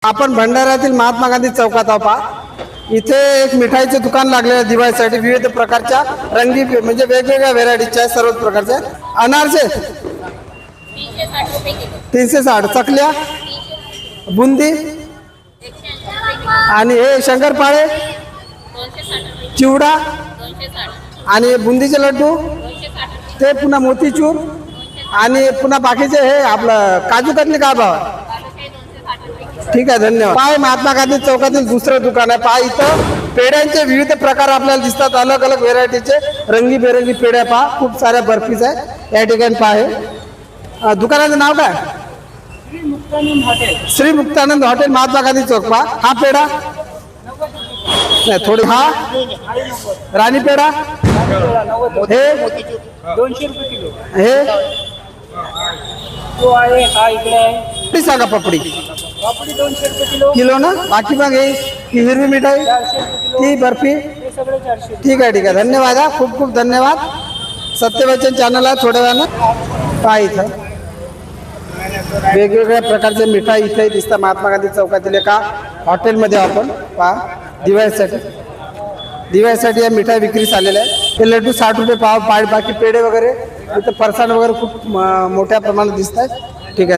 आपण भंडाऱ्यातील महात्मा गांधी चौकात आहोत पहा. इथे एक मिठाईचे दुकान लागले आहे दिवाळीसाठी. विविध प्रकारच्या रंगी म्हणजे वेगवेगळ्या व्हेरायटीच्या सर्व प्रकारच्या. अनारसे 360, चकल्या, बुंदी आणि हे शंकरपाळे, चिवडा आणि बुंदीचे लड्डू, ते पुन्हा मोतीचूर आणि पुन्हा बाकीचे हे आपलं काजू कतली काय भाव. ठीक आहे, धन्यवाद. पाय महात्मा गांधी चौकातील दुसरं दुकान आहे. पहा इथं पेढ्यांचे विविध प्रकार आपल्याला दिसतात. अलग अलग व्हेरायटीचे रंगीबेरंगी पेढ्या पहा. खूप साऱ्या बर्फीज आहे या ठिकाणी पहा. हे दुकानाचं नाव काय? श्री मुक्तानंद हॉटेल, महात्मा गांधी चौक पहा. हा पेढा नाही थोडी. हा राणी पेढा हे 200 रुपये किलो. हे तो आहे हा इकडे आहे. सांगा पपडी पापडी 200 रुपये किलो. किलो ना. बाकी मग हे ही हिरवी मिठाई 400 रुपये किलो. ती बर्फी. हे सगळे 400. ठीक आहे, ठीक आहे, धन्यवाद. हा खूप खूप धन्यवाद. सत्यवचन चॅनल आहे. थोड्या वेळानं पहा इथं वेगवेगळ्या प्रकारचे मिठाई इथे दिसतात. महात्मा गांधी चौकातील एका हॉटेलमध्ये आपण पहा. दिवाळीसाठी या मिठाई विक्रीस आलेल्या आहे. हे लड्डू 60 रुपये पाव. बाकी पेढे वगैरे इथं फरसाण वगैरे खूप मोठ्या प्रमाणात दिसत आहेत.